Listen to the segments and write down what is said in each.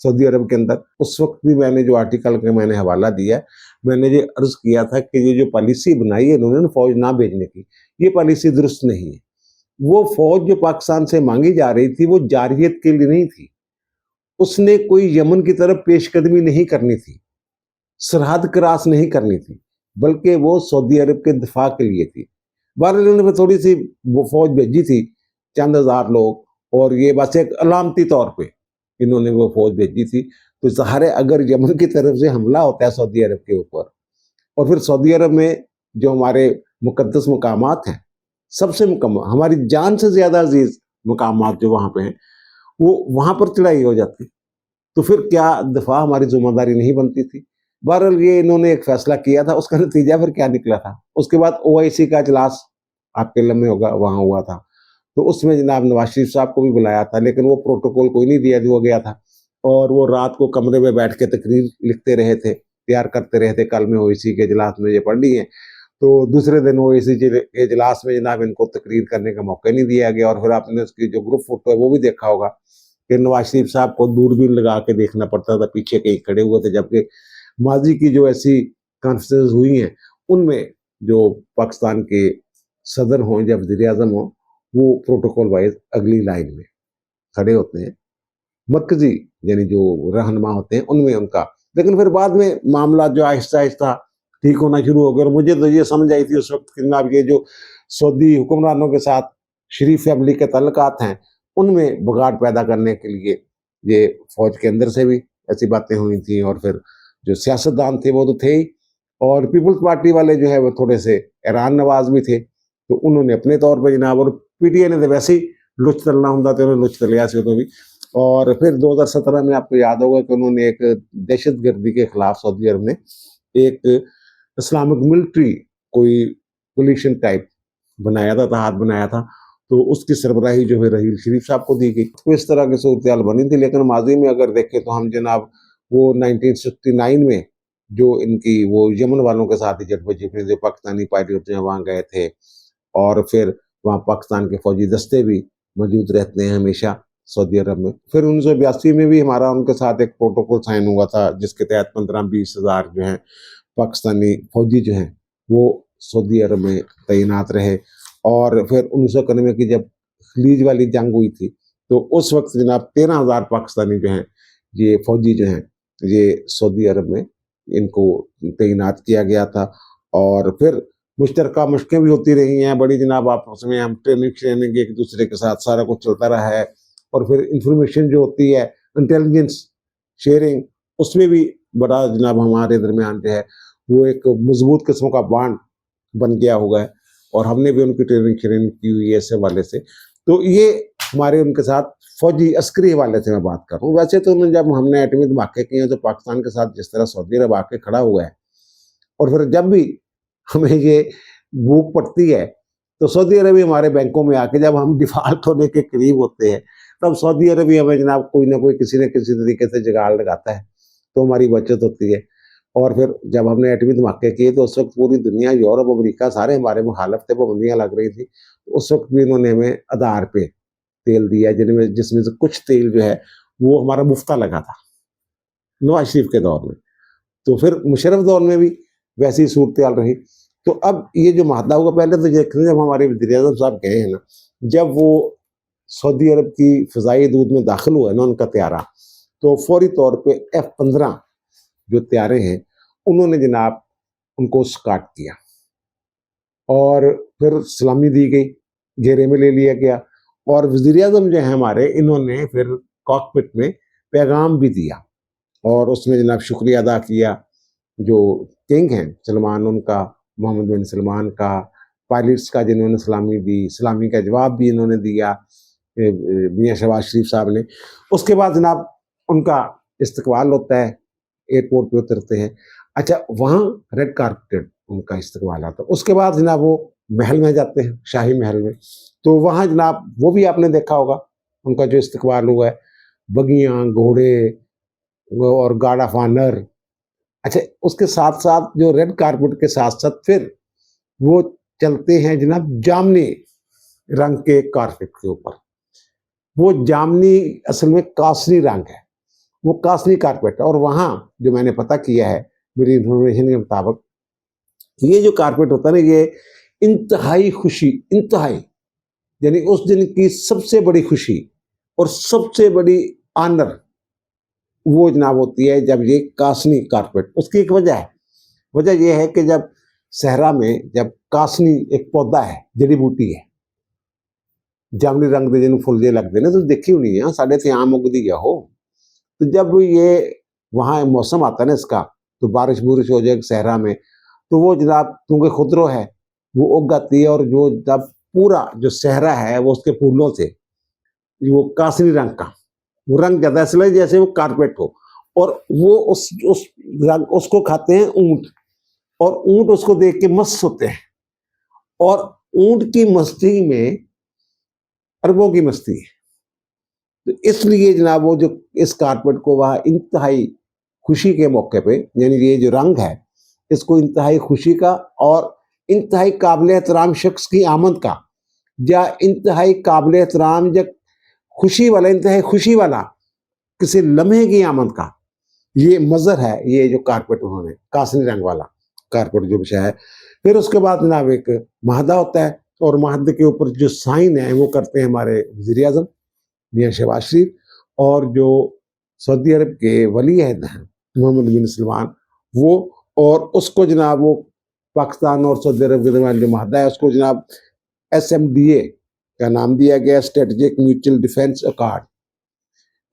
سعودی عرب کے اندر. اس وقت بھی میں نے جو آرٹیکل کا میں نے حوالہ دیا میں نے یہ عرض کیا تھا کہ یہ جو پالیسی بنائی ہے انہوں نے فوج نہ بھیجنے کی، یہ پالیسی درست نہیں ہے. وہ فوج جو پاکستان سے مانگی جا رہی تھی وہ جارحیت کے لیے نہیں تھی، اس نے کوئی یمن کی طرف پیش قدمی نہیں کرنی تھی، سرحد کراس نہیں کرنی تھی، بلکہ وہ سعودی عرب کے دفاع کے لیے تھی. بہرحال انہوں نے تھوڑی سی وہ فوج بھیجی تھی، چند ہزار لوگ، اور یہ بس ایک علامتی طور پہ انہوں نے وہ فوج بھیجی تھی. تو ظاہر ہے اگر یمن کی طرف سے حملہ ہوتا ہے سعودی عرب کے اوپر، اور پھر سعودی عرب میں جو ہمارے مقدس مقامات ہیں، سب سے مکمل ہماری جان سے زیادہ عزیز مقامات جو وہاں پہ ہیں، وہ وہاں پر چڑھائی ہو جاتی، تو پھر کیا دفاع ہماری ذمہ داری نہیں بنتی تھی؟ بہرحال یہ انہوں نے ایک فیصلہ کیا تھا، اس کا نتیجہ پھر کیا نکلا تھا. اس کے بعد OIC کا اجلاس آپ کے علم میں ہوگا وہاں ہوا تھا، تو اس میں جناب نواز شریف صاحب کو بھی بلایا تھا، لیکن وہ پروٹوکول کوئی نہیں دیا جو گیا تھا، اور وہ رات کو کمرے میں بیٹھ کے تقریر لکھتے رہے تھے، تیار کرتے رہے تھے. کل میں OIC کے اجلاس میں یہ پڑھ لی ہے، تو دوسرے دن OIC کے اجلاس میں جناب ان کو تقریر کرنے کا موقع نہیں دیا گیا. اور پھر آپ نے اس کی جو گروپ فوٹو ہے وہ بھی دیکھا ہوگا کہ نواز شریف صاحب کو دوربین لگا کے دیکھنا پڑتا تھا، پیچھے کہیں کھڑے ہوئے تھے، جبکہ ماضی کی جو ایسی کانفرنس ہوئی ہیں ان میں جو پاکستان کے صدر ہوں یا وزیر اعظم ہوں وہ پروٹوکول وائز اگلی لائن میں کھڑے ہوتے ہیں، مرکزی یعنی جو رہنما ہوتے ہیں ان میں ان کا. لیکن پھر بعد میں معاملات جو آہستہ آہستہ ٹھیک ہونا شروع ہو گیا، اور مجھے تو یہ سمجھ آئی تھی اس وقت کہ جناب یہ جو سعودی حکمرانوں کے ساتھ شریف فیملی کے تعلقات ہیں ان میں بگاڑ پیدا کرنے کے لیے یہ فوج کے اندر سے بھی ایسی باتیں ہوئی تھیں، اور پھر جو سیاستدان تھے وہ تو تھے ہی، اور پیپلز پارٹی والے جو ہے وہ تھوڑے سے ایران نواز بھی تھے، تو انہوں نے اپنے طور پہ جناب، اور PTI نے تو ویسے ہی لچ تلنا ہوں تو انہوں نے لچ تلیا سے بھی. اور پھر 2017 میں آپ کو یاد ہوگا کہ انہوں نے ایک دہشت گردی کے خلاف سعودی عرب نے ایک اسلامک ملٹری کوئی کولیشن ٹائپ بنایا تھا، اتحاد بنایا تھا، تو اس کی سربراہی جو ہے رحیل شریف صاحب کو دی گئی. تو اس طرح کی صورتحال بنی تھی. لیکن ماضی میں اگر دیکھیں تو ہم جناب وہ 1969 میں جو ان کی وہ یمن والوں کے ساتھ جٹ بجٹ میں جو پاکستانی پائلٹ جو وہاں گئے تھے، اور پھر وہاں پاکستان کے فوجی دستے بھی موجود رہتے ہیں ہمیشہ سعودی عرب میں. پھر 1982 میں بھی ہمارا ان کے ساتھ ایک پروٹوکول سائن ہوا تھا جس کے تحت 15-20 ہزار جو ہیں پاکستانی فوجی جو ہیں وہ سعودی عرب میں تعینات رہے. اور پھر 1991 کی جب خلیج والی جنگ ہوئی تھی تو اس وقت جناب 13,000 پاکستانی جو ہیں یہ فوجی جو ہیں یہ سعودی عرب میں ان کو تعینات کیا گیا تھا. اور پھر مشترکہ مشقیں بھی ہوتی رہی ہیں بڑی جناب، آپس میں ہم ٹریننگ ایک دوسرے کے ساتھ سارا کچھ چلتا رہا ہے. اور پھر انفارمیشن جو ہوتی ہے انٹیلیجنس شیئرنگ، اس میں بھی بڑا جناب ہمارے درمیان جو ہے وہ ایک مضبوط قسم کا بانڈ بن گیا ہوگا ہے، اور ہم نے بھی ان کی ٹریننگ کی ہوئی ہے اس حوالے سے. تو یہ ہمارے ان کے ساتھ فوجی عسکری حوالے سے میں بات کر رہا ہوں. ویسے تو جب ہم نے ایٹمی دھماکے کیے ہیں تو پاکستان کے ساتھ جس طرح سعودی عرب آ کے کھڑا ہوا ہے، اور پھر جب بھی ہمیں یہ بھوک پڑتی ہے تو سعودی عربی ہمارے بینکوں میں آ کے جب ہم ڈیفالٹ ہونے کے قریب ہوتے ہیں تب سعودی عربی ہمیں جناب کوئی نہ کوئی کسی نہ کسی طریقے سے جگاڑ لگاتا ہے، تو ہماری بچت ہوتی ہے. اور پھر جب ہم نے ایٹمی دھماکے کیے تو اس وقت پوری دنیا، یورپ، امریکہ سارے ہمارے مخالف تھے، پابندیاں لگ رہی تھی. اس وقت بھی انہوں نے ہمیں آدھار پہ تیل دیا جس میں سے کچھ تیل جو ہے وہ ہمارا مفتہ لگا تھا نواز شریف کے دور میں. تو پھر مشرف دور میں بھی ویسی صورتحال رہی. تو اب یہ جو معاہدہ ہوگا، پہلے تو جب ہمارے وزیر اعظم صاحب گئے ہیں نا، جب وہ سعودی عرب کی فضائی حدود میں داخل ہوا ہے نا ان کا طیارہ، تو فوری طور پہ F-15 جو طیارے ہیں انہوں نے جناب ان کو اسکاٹ کیا، اور پھر سلامی دی گئی، گھیرے میں لے لیا گیا. اور وزیر اعظم جو ہیں ہمارے، انہوں نے پھر کاکپٹ میں پیغام بھی دیا، اور اس میں جناب شکریہ ادا کیا جو کنگ ہیں سلمان، ان کا، محمد بن سلمان کا، پائلٹس کا جنہوں نے سلامی دی، سلامی کا جواب بھی انہوں نے دیا میاں شہباز شریف صاحب نے. اس کے بعد جناب ان کا استقبال ہوتا ہے، ایئرپورٹ پہ اترتے ہیں. اچھا، وہاں ریڈ کارپیٹ ان کا استقبال آتا ہے. اس کے بعد جناب وہ محل میں جاتے ہیں، شاہی محل میں، تو وہاں جناب وہ بھی آپ نے دیکھا ہوگا ان کا جو استقبال ہوا ہے، بگیاں، گھوڑے اور گارڈ آف آنر. اچھا، اس کے ساتھ ساتھ جو ریڈ کارپیٹ کے ساتھ ساتھ پھر وہ چلتے ہیں جناب جامنی رنگ کے کارپیٹ کے اوپر. وہ جامنی اصل میں کاسنی رنگ ہے، وہ کاسنی کارپیٹ ہے. اور وہاں جو میں نے پتہ کیا ہے میری انفارمیشن کے مطابق، یہ جو کارپیٹ ہوتا ہے نا، یہ انتہائی خوشی، انتہائی یعنی اس دن کی سب سے بڑی خوشی اور سب سے بڑی آنر وہ جناب ہوتی ہے جب یہ کاسنی کارپیٹ. اس کی ایک وجہ ہے. وجہ یہ ہے کہ جب صحرا میں جب کاسنی ایک پودا ہے، جڑی بوٹی ہے، جامنی رنگ دے جنوں پھل جے لگتے ہیں، تو دیکھی ہونی ہے ساڈے تے عام اگدی ہے وہ. تو جب یہ وہاں موسم آتا ہے نا اس کا، تو بارش بورش ہو جائے صحرا میں، تو وہ جناب کیونکہ خضرو ہے وہ اگ آتی ہے. اور جو جب پورا جو صحرا ہے وہ اس کے پھولوں سے وہ کاسنی رنگ کا وہ رنگ جاتا ہے، اس لیے جیسے وہ کارپیٹ ہو. اور وہ اس کو کھاتے ہیں اونٹ، اور اونٹ اس کو دیکھ کے مست ہوتے ہیں. اور اونٹ کی مستی میں اربوں کی مستی ہے. تو اس لیے جناب وہ جو اس کارپیٹ کو وہاں انتہائی خوشی کے موقع پہ، یعنی یہ جو رنگ ہے اس کو انتہائی خوشی کا اور انتہائی قابل احترام شخص کی آمد کا، یا انتہائی قابل احترام یا خوشی والا، انتہائی خوشی والا کسی لمحے کی آمد کا یہ مظہر ہے. یہ جو کارپیٹ انہوں نے کاسنی رنگ والا کارپیٹ جو بچھایا ہے. پھر اس کے بعد جناب ایک مہدہ ہوتا ہے، اور مہدے کے اوپر جو سائن ہے وہ کرتے ہیں ہمارے وزیر اعظم میاں شہباز شریف، اور جو سعودی عرب کے ولی عہد ہیں محمد بن سلمان وہ. اور اس کو جناب وہ پاکستان اور سعودی عرب کے درمیان جو معاہدہ ہے اس کو جناب SMDA کا نام دیا گیا، اسٹریٹجک میوچل ڈیفینس اکارڈ.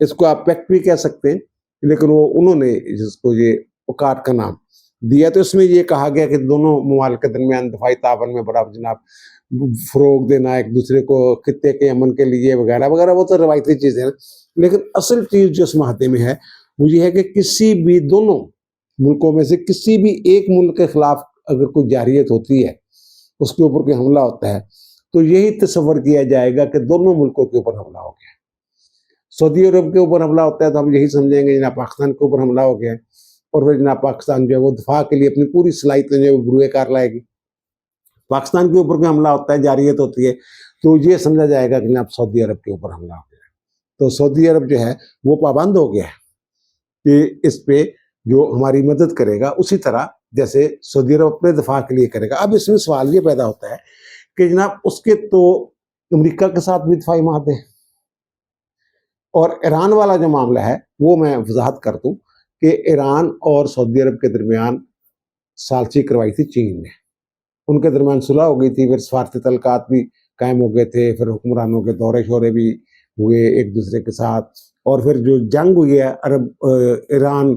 اس کو آپ پیکٹ بھی کہہ سکتے ہیں، لیکن وہ انہوں نے جس کو یہ اکارڈ کا نام دیا. تو اس میں یہ کہا گیا کہ دونوں ممالک کے درمیان دفاعی تعاون میں بڑا جناب فروغ دینا، ایک دوسرے کو خطے کے امن کے لیے وغیرہ وغیرہ. وہ تو روایتی چیزیں ہیں، لیکن اصل چیز جو اس معاہدے میں ہے وہ یہ ہے کہ کسی بھی دونوں ملکوں میں سے کسی بھی ایک ملک کے خلاف اگر کوئی جارحیت ہوتی ہے، اس کے اوپر کوئی حملہ ہوتا ہے، تو یہی تصور کیا جائے گا کہ دونوں ملکوں کے اوپر حملہ ہو گیا. سعودی عرب کے اوپر حملہ ہوتا ہے تو ہم یہی سمجھیں گے جناب پاکستان کے اوپر حملہ ہو گیا ہے، اور پھر جناب پاکستان جو ہے وہ دفاع کے لیے اپنی پوری صلاحیت جو ہے وہ بروئے کار لائے گی. پاکستان کے اوپر کوئی حملہ ہوتا ہے، جارحیت ہوتی ہے، تو یہ سمجھا جائے گا کہ جناب سعودی عرب کے اوپر حملہ ہو گیا ہے. تو سعودی عرب جو ہے وہ پابند ہو گیا ہے کہ اس پہ جو ہماری مدد کرے گا اسی طرح جیسے سعودی عرب اپنے دفاع کے لیے کرے گا. اب اس میں سوال یہ پیدا ہوتا ہے کہ جناب اس کے تو امریکہ کے ساتھ بھی دفاعی معاہدے ہیں، اور ایران والا جو معاملہ ہے وہ میں وضاحت کر دوں کہ ایران اور سعودی عرب کے درمیان ثالثی کروائی تھی چین نے. ان کے درمیان صلح ہو گئی تھی، پھر سفارتی تعلقات بھی قائم ہو گئے تھے، پھر حکمرانوں کے دورے شورے بھی ہوئے ایک دوسرے کے ساتھ. اور پھر جو جنگ ہوئی ہے ایران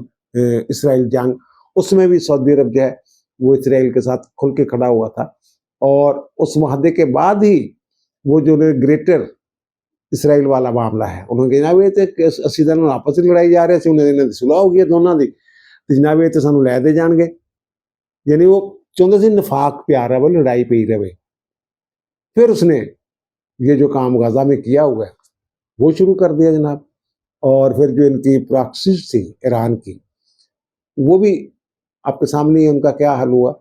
اسرائیل جنگ، اس میں بھی سعودی عرب جو ہے وہ اسرائیل کے ساتھ کھل کے کھڑا ہوا تھا. اور اس معاہدے کے بعد ہی وہ جو گریٹر اسرائیل والا معاملہ ہے انہوں نے جناب یہ تھے کہ اسی طرح آپس میں لڑائی جا رہے تھے، انہیں صلح ہو گئی دونوں دی، جناب یہ تو سانو لے دے جان گے. یعنی وہ چاہتے تھے نفاق پیار رہے، لڑائی پی رہے. پھر اس نے یہ جو کام غزہ میں کیا ہوا ہے وہ شروع کر دیا جناب. اور پھر جو ان کی پراکسس تھی ایران کی، وہ بھی آپ کے سامنے ان کا کیا حل ہوا.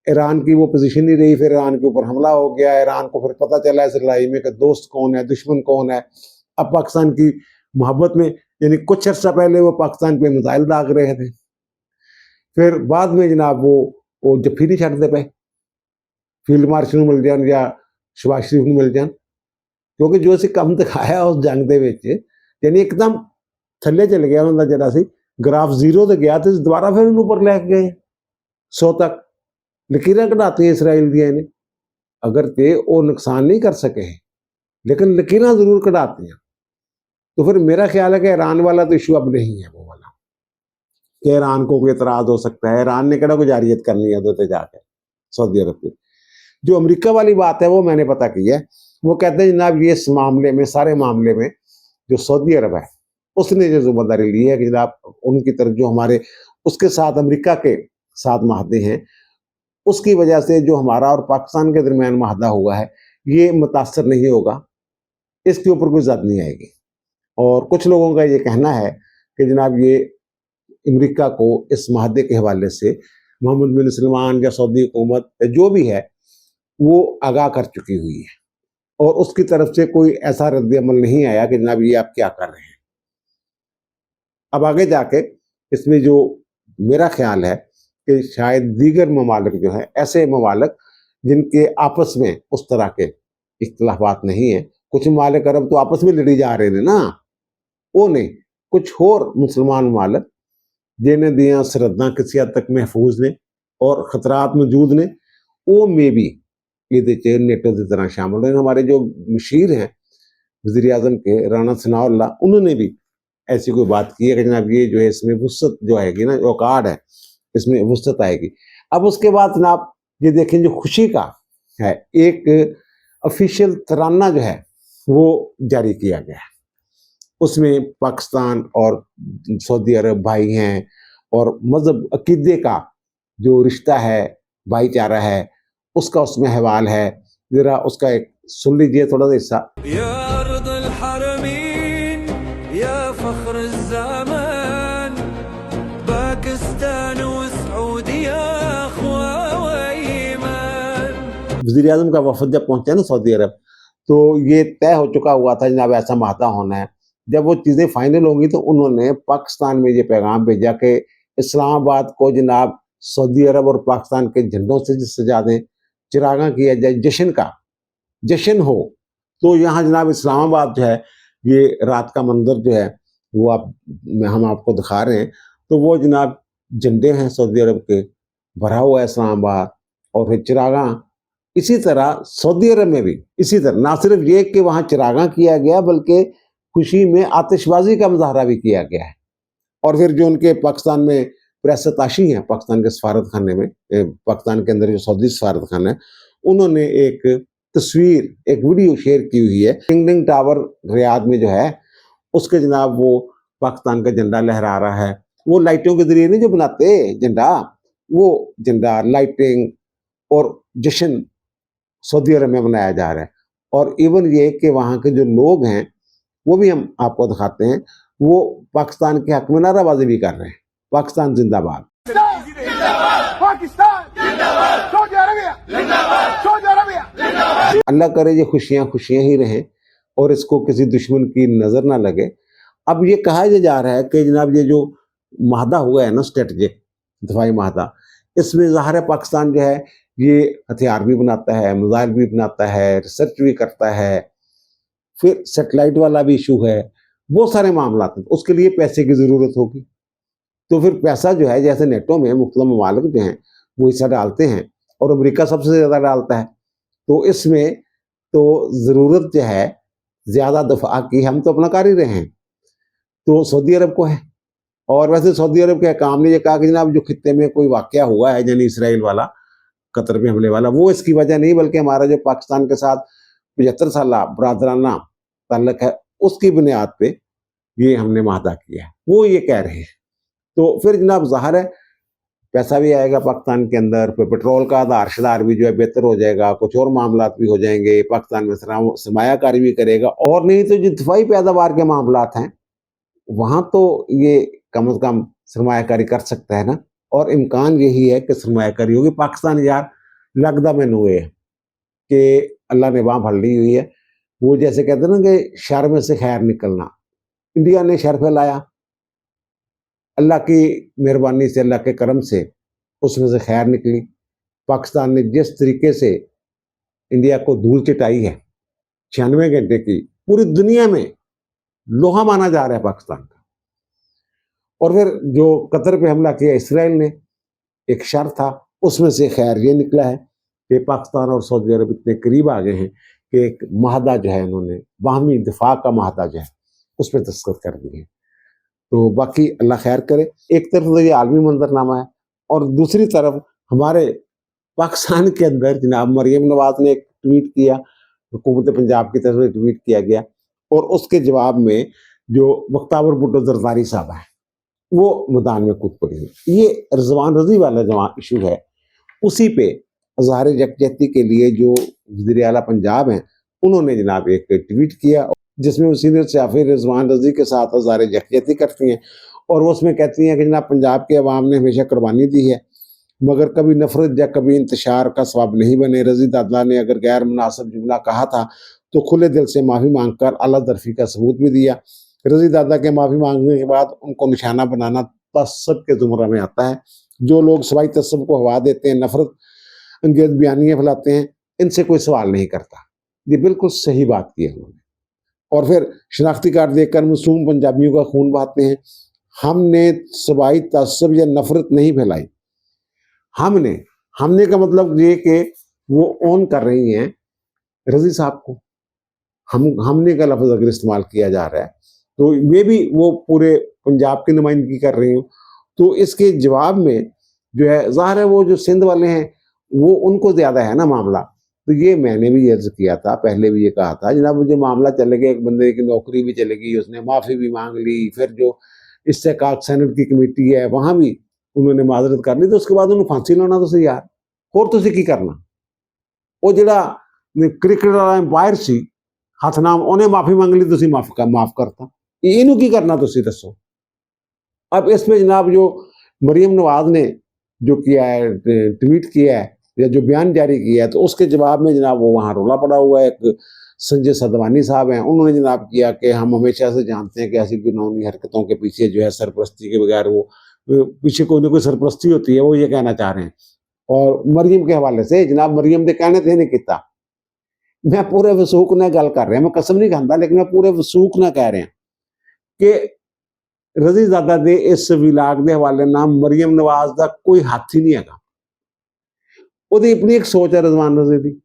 ایران کی وہ پوزیشن نہیں رہی، پھر ایران کے اوپر حملہ ہو گیا. ایران کو پھر پتہ چلا اس لڑائی میں کہ دوست کون ہے دشمن کون ہے. اب پاکستان کی محبت میں یعنی کچھ عرصہ پہلے وہ پاکستان پہ میزائل داغ رہے تھے، پھر بعد میں جناب وہ جب پھر نہیں چھڑتے پہ فیلڈ مارشل مل جان یا شہباز شریف کو مل جان، کیونکہ جو اسی کم دکھایا اس جنگ دے وچ یعنی ایک دم تھلے چل گیا انہوں کا. جڑا سی گراف 0 تے گیا تو دوبارہ پھر انہوں اوپر لے کے گئے 100 تک. لکیراں کٹاتی ہیں اسرائیل دیا نے، اگر تے وہ نقصان نہیں کر سکے لیکن لکیراں ضرور کٹاتی ہیں. تو پھر میرا خیال ہے کہ ایران والا تو ایشو اب نہیں ہے وہ والا کہ ایران کو کوئی اعتراض ہو سکتا ہے. ایران نے کہنا کوئی جارحیت کرنی ہے ادھر جا کے سعودی عرب کی. جو امریکہ والی بات ہے وہ میں نے پتہ کی ہے، وہ کہتے ہیں جناب یہ اس معاملے میں سارے معاملے میں جو سعودی عرب ہے اس نے جو ذمہ داری لی ہے کہ جناب ان کی طرف جو ہمارے اس کے ساتھ امریکہ کے ساتھ معاہدے ہیں اس کی وجہ سے جو ہمارا اور پاکستان کے درمیان معاہدہ ہوا ہے یہ متاثر نہیں ہوگا، اس کے اوپر کوئی زد نہیں آئے گی. اور کچھ لوگوں کا یہ کہنا ہے کہ جناب یہ امریکہ کو اس معاہدے کے حوالے سے محمد بن سلمان یا سعودی حکومت جو بھی ہے وہ آگاہ کر چکی ہوئی ہے، اور اس کی طرف سے کوئی ایسا رد عمل نہیں آیا کہ جناب یہ آپ کیا کر رہے ہیں. اب آگے جا کے اس میں جو میرا خیال ہے کہ شاید دیگر ممالک جو ہیں، ایسے ممالک جن کے آپس میں اس طرح کے اختلافات نہیں ہیں، کچھ ممالک عرب تو آپس میں لڑی جا رہے ہیں نا، وہ نہیں، کچھ اور مسلمان ممالک جنہیں دیاں سرحداں کسی حد تک محفوظ نے اور خطرات موجود نے، وہ میں بھی یہ نیٹو کی طرح شامل ہیں۔ ہمارے جو مشیر ہیں وزیر اعظم کے رانا ثناء اللہ، انہوں نے بھی ایسی کوئی بات کی ہے کہ جناب یہ جو ہے اس میں وسعت جو آئے گی نا، جو کارڈ ہے اس میں وسعت آئے گی۔ اب اس کے بعد جناب یہ دیکھیں جو خوشی کا ہے، ایک آفیشیل ترانہ جو ہے وہ جاری کیا گیا ہے، اس میں پاکستان اور سعودی عرب بھائی ہیں، اور مذہب عقیدے کا جو رشتہ ہے، بھائی چارہ ہے، اس کا اس میں حوال ہے، ذرا اس کا ایک سن لیجئے تھوڑا سا حصہ۔ یا ارض الحرمین یا فخر الزمان، پاکستان و سعودیہ اخوہ و ایمان۔ وزیر اعظم کا وفد جب پہنچا نا سعودی عرب، تو یہ طے ہو چکا ہوا تھا جناب ایسا معاہدہ ہونا ہے۔ جب وہ چیزیں فائنل ہوں گی تو انہوں نے پاکستان میں یہ پیغام بھیجا کہ اسلام آباد کو جناب سعودی عرب اور پاکستان کے جھنڈوں سے سجا دیں، چراغاں کیا جائے، جشن کا جشن ہو۔ تو یہاں جناب اسلام آباد جو ہے، یہ رات کا منظر جو ہے وہ ہم آپ کو دکھا رہے ہیں، تو وہ جناب جھنڈے ہیں سعودی عرب کے، بھرا ہوا ہے اسلام آباد، اور پھر چراغاں۔ اسی طرح سعودی عرب میں بھی اسی طرح، نہ صرف یہ کہ وہاں چراغاں کیا گیا، بلکہ خوشی میں آتش بازی کا مظاہرہ بھی کیا گیا ہے۔ اور پھر جو ان کے پاکستان میں پریس تاشی ہیں، پاکستان کے سفارت خانے میں، پاکستان کے اندر جو سعودی سفارت خانہ ہے، انہوں نے ایک تصویر، ایک ویڈیو شیئر کی ہوئی ہے، کنگڈم ٹاور ریاض میں جو ہے، اس کے جناب وہ پاکستان کا جھنڈا لہرا رہا ہے۔ وہ لائٹوں کے ذریعے نہیں جو بناتے جھنڈا، وہ جھنڈا، لائٹنگ اور جشن سعودی عرب میں منایا جا رہا ہے۔ اور ایون یہ کہ وہاں کے جو لوگ ہیں وہ بھی ہم آپ کو دکھاتے ہیں، وہ پاکستان کے حق میں نعرہ بازی بھی کر رہے ہیں، پاکستان زندہ باد، اللہ کرے یہ خوشیاں خوشیاں ہی رہیں اور اس کو کسی دشمن کی نظر نہ لگے۔ اب یہ کہا جا رہا ہے کہ جناب یہ جو معاہدہ ہوا ہے نا، اسٹریٹجک دفاعی معاہدہ، اس میں ظاہر ہے پاکستان جو ہے یہ ہتھیار بھی بناتا ہے، میزائل بھی بناتا ہے، ریسرچ بھی کرتا ہے، پھر سیٹلائٹ والا بھی ایشو ہے، بہت سارے معاملات ہیں، اس کے لیے پیسے کی ضرورت ہوگی۔ تو پھر پیسہ جو ہے، جیسے نیٹو میں مختلف ممالک جو ہیں وہ حصہ ڈالتے ہیں، اور امریکہ سب سے زیادہ ڈالتا ہے، تو اس میں تو ضرورت جو ہے زیادہ دفاع کی، ہم تو اپنا کر ہی رہے ہیں، تو سعودی عرب کو ہے۔ اور ویسے سعودی عرب کے حکام نے یہ کہا کہ جناب جو خطے میں کوئی واقعہ ہوا ہے، یعنی اسرائیل والا، قطر میں حملے والا، وہ اس کی وجہ نہیں، بلکہ ہمارا جو پاکستان کے ساتھ 75 سالہ برادرانہ تعلق ہے، اس کی بنیاد پہ یہ ہم نے معاہدہ کیا ہے، وہ یہ کہہ رہے ہیں۔ تو پھر جناب ظاہر ہے پیسہ بھی آئے گا پاکستان کے اندر، پھر پیٹرول کا آدھار شدار بھی جو ہے بہتر ہو جائے گا، کچھ اور معاملات بھی ہو جائیں گے، پاکستان میں سرمایہ کاری بھی کرے گا، اور نہیں تو جو دفاعی پیداوار کے معاملات ہیں وہاں تو یہ کم از کم سرمایہ کاری کر سکتا ہے نا، اور امکان یہی ہے کہ سرمایہ کاری ہوگی۔ پاکستان یار لگدا میں ہوئے ہے کہ اللہ نے باں بھر لی ہوئی ہے، وہ جیسے کہتے ہیں نا کہ شر میں سے خیر نکلنا، انڈیا نے شر پھیلایا، اللہ کی مہربانی سے، اللہ کے کرم سے اس میں سے خیر نکلی۔ پاکستان نے جس طریقے سے انڈیا کو دھول چٹائی ہے 96 گھنٹے کی، پوری دنیا میں لوہا مانا جا رہا ہے پاکستان کا۔ اور پھر جو قطر پہ حملہ کیا اسرائیل نے، ایک شر تھا، اس میں سے خیر یہ نکلا ہے کہ پاکستان اور سعودی عرب اتنے قریب آ گئے ہیں کہ ایک معاہدہ جو ہے انہوں نے باہمی دفاع کا معاہدہ جو ہے اس پہ دستخط کر دیے ہیں۔ تو باقی اللہ خیر کرے۔ ایک طرف تو یہ عالمی منظرنامہ ہے، اور دوسری طرف ہمارے پاکستان کے اندر جناب مریم نواز نے ایک ٹویٹ کیا، حکومت پنجاب کی طرف سے ٹویٹ کیا گیا، اور اس کے جواب میں جو بختیار بھٹو زرداری صاحب ہیں وہ میدان میں کود پڑی ہوئی۔ یہ رضوان رضی والا جو ایشو ہے، اسی پہ اظہار یکجہتی کے لیے جو وزیر اعلیٰ پنجاب ہیں انہوں نے جناب ایک ٹویٹ کیا، جس میں وہ سینئر صحافی رضوان رضی کے ساتھ اظہار یکجہتی کرتی ہیں، اور وہ اس میں کہتی ہیں کہ جناب پنجاب کے عوام نے ہمیشہ قربانی دی ہے، مگر کبھی نفرت یا کبھی انتشار کا سبب نہیں بنے۔ رضی دادلہ نے اگر غیر مناسب جملہ کہا تھا تو کھلے دل سے معافی مانگ کر اعلیٰ ظرفی کا ثبوت بھی دیا۔ رضی دادا کے معافی مانگنے کے بعد ان کو نشانہ بنانا تعصب کے زمرہ میں آتا ہے۔ جو لوگ سوائی تعصب کو ہوا دیتے ہیں، نفرت انگیز بیانیاں پھیلاتے ہیں، ان سے کوئی سوال نہیں کرتا۔ یہ بالکل صحیح بات کی ہے انہوں نے۔ اور پھر شناختی کارڈ دیکھ کر معصوم پنجابیوں کا خون بہاتے ہیں۔ ہم نے سوائی تعصب یا نفرت نہیں پھیلائی، ہم نے کا مطلب یہ کہ وہ اون کر رہی ہیں رضی صاحب کو، ہم نے کا لفظ اگر استعمال کیا جا رہا ہے تو یہ بھی وہ پورے پنجاب کی نمائندگی کر رہی ہوں، تو اس کے جواب میں جو ہے ظاہر ہے وہ جو سندھ والے ہیں وہ ان کو زیادہ ہے نا معاملہ۔ تو یہ میں نے بھی عرض کیا تھا، پہلے بھی یہ کہا تھا جناب مجھے معاملہ چلے گا، ایک بندے کی نوکری بھی چلے گی، اس نے معافی بھی مانگ لی، پھر جو استحقاق سینٹ کی کمیٹی ہے وہاں بھی انہوں نے معذرت کر لی، تو اس کے بعد انہوں پھانسی لانا تو سی یار اور تسی کی کرنا۔ وہ جڑا کرکٹ والا امپائر سی ہاتھ نام انہیں معافی مانگ لی، تسی معاف کرتا، اینوں کی کرنا تسی دسو۔ اب اس میں جناب جو مریم نواز نے جو کیا ہے، ٹویٹ کیا ہے یا جو بیان جاری کیا ہے، تو اس کے جواب میں جناب وہ وہاں رولا پڑا ہوا ہے۔ ایک سنجے سدوانی صاحب ہیں، انہوں نے جناب کیا کہ ہم ہمیشہ سے جانتے ہیں کہ ایسی گناہونی حرکتوں کے پیچھے جو ہے سرپرستی کے بغیر وہ پیچھے کوئی نہ کوئی سرپرستی ہوتی ہے، وہ یہ کہنا چاہ رہے ہیں۔ اور مریم کے حوالے سے جناب مریم دے کہنے تھے نہیں کیتا، میں پورے وثوق نہ گل کر رہا ہوں، میں قسم نہیں کھاندا لیکن میں پورے وثوق نہ کہہ رہا ہوں کہ رضی زادہ دے اس ولاگ دے حوالے نام مریم نواز دا کوئی ہاتھ ہی نہیں ہے گا، وہ اپنی ایک سوچ ہے رضوان رضی دی۔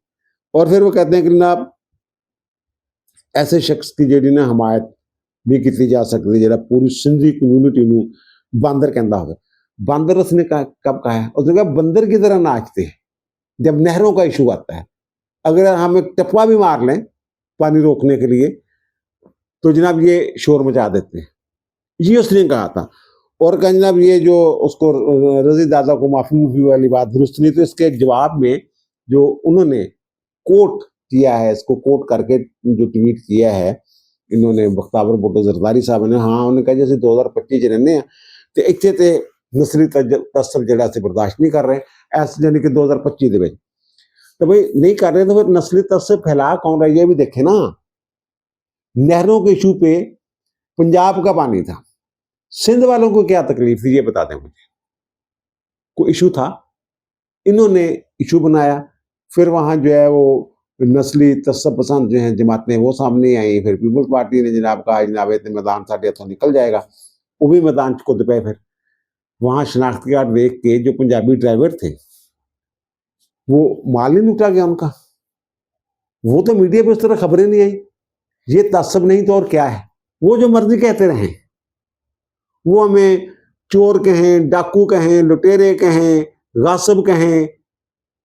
اور پھر وہ کہتے ہیں کہ جناب ایسے شخص کی جیڑی نا حمایت نہیں کی جا سکتی جڑا پوری سندھی کمیونٹی نو باندر کہندا ہوگا۔ باندر اس نے کب کہا ہے؟ اس نے کہا بندر کی طرح ناچتے ہیں جب نہروں کا ایشو آتا ہے، اگر ہم ایک ٹپا بھی مار لیں پانی روکنے کے لیے تو جناب یہ شور مچا دیتے ہیں، یہ اس نے کہا تھا۔ اور کہ جناب یہ جو اس کو رضی دادا کو معافی والی بات درست نہیں، تو اس کے جواب میں جو انہوں نے کوٹ کیا ہے، اس کو کوٹ کر کے جو ٹویٹ کیا ہے انہوں نے بختیار بھٹو زرداری صاحب نے، ہاں انہوں نے کہا جیسے 2025 رہنے ہیں تو اتنے تے نسلی تعصب جڑا سے برداشت نہیں کر رہے، ایسے یعنی کہ 2025 دے تو بھائی نہیں کر رہے، تو پھر نسلی تعصب پھیلا کون رہا ہے یہ بھی دیکھیں نا۔ نہروں کے ایشو پہ پنجاب کا پانی تھا، سندھ والوں کو کیا تکلیف تھی یہ بتا دیں مجھے، کوئی ایشو تھا؟ انہوں نے ایشو بنایا، پھر وہاں جو ہے وہ نسلی تعصب پسند جو ہیں جماعتیں وہ سامنے آئیں، پھر پیپلز پارٹی نے جناب کہا جناب میدان ساڈے ہاتھوں نکل جائے گا، وہ بھی میدان کود پے۔ پھر وہاں شناختی کارڈ دیکھ کے جو پنجابی ڈرائیور تھے وہ مال نہیں لوٹا گیا ان کا، وہ تو میڈیا پہ اس طرح خبریں نہیں آئی۔ یہ تعصب نہیں تو اور کیا ہے؟ وہ جو مرضی کہتے رہیں، وہ ہمیں چور کہیں، ڈاکو کہیں، لٹیرے کہیں، غاصب کہیں،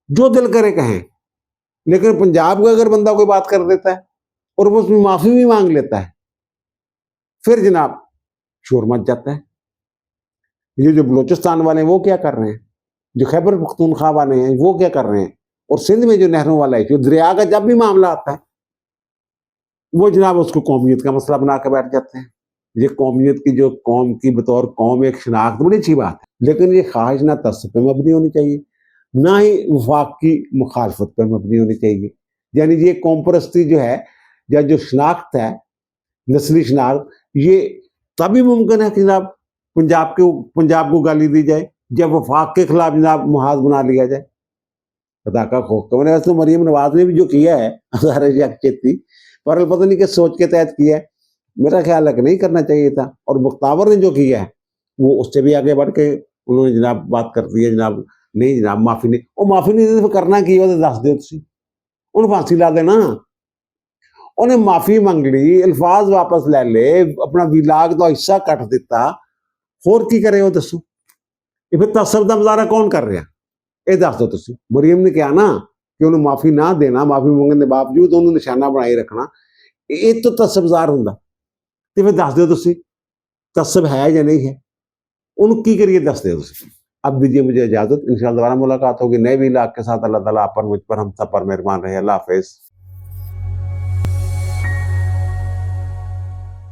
جو دل کرے کہیں، لیکن پنجاب کا اگر بندہ کوئی بات کر دیتا ہے اور وہ اس میں معافی بھی مانگ لیتا ہے پھر جناب شور مچ جاتا ہے۔ یہ جو بلوچستان والے ہیں وہ کیا کر رہے ہیں، جو خیبر پختونخوا والے ہیں وہ کیا کر رہے ہیں، اور سندھ میں جو نہروں والا ہے جو دریا کا جب بھی معاملہ آتا ہے وہ جناب اس کو قومیت کا مسئلہ بنا کے بیٹھ جاتے ہیں۔ یہ قومیت کی جو قوم کی بطور قوم ایک شناخت بڑی اچھی بات ہے، لیکن یہ خواہش نہ تعصب پہ مبنی ہونی چاہیے، نہ ہی وفاق کی مخالفت پر مبنی ہونی چاہیے۔ یعنی یہ قوم پرستی جو ہے یا جو شناخت ہے، نسلی شناخت، یہ تبھی ممکن ہے کہ جناب پنجاب کو گالی دی جائے جب وفاق کے خلاف جناب محاذ بنا لیا جائے۔ خدا کا خوف تو ویسے تو مریم نواز نے بھی جو کیا ہے ہزار یکچیتی پر پتہ نہیں کہ سوچ کے تحت کیا ہے، میرا خیال ہے کہ نہیں کرنا چاہیے تھا۔ اور بختیار نے جو کیا ہے وہ اس سے بھی آگے بڑھ کے انہوں نے جناب بات کر دی ہے، جناب نہیں جناب معافی نہیں، وہ معافی نہیں دے کرنا کی وہ دس دے تسی انہوں پھانسی لا دینا، انہیں معافی منگ لی، الفاظ واپس لے لے، اپنا ولاگ تو حصہ کٹ دیتا، اور کی کرے وہ دسو؟ یہ پھر تعصب دا مظاہرہ کون کر رہا یہ دس دو تسی۔ مریم نے کہا نا کہ انہوں معافی نہ دینا، معافی منگنے کے باوجود انہوں نشانہ بنائی رکھنا، یہ تو تعصب زار ہوں، تو پھر دس دو تسی تعصب ہے یا نہیں ہے، ان کی کریے دس دو تسی۔ اب دیجیے مجھے اجازت، انشاءاللہ دوبارہ ملاقات ہوگی نئے ولاگ کے ساتھ۔ اللہ تعالیٰ آپ پر مجھ پر ہم سب پر مہربان رہے۔ اللہ حافظ۔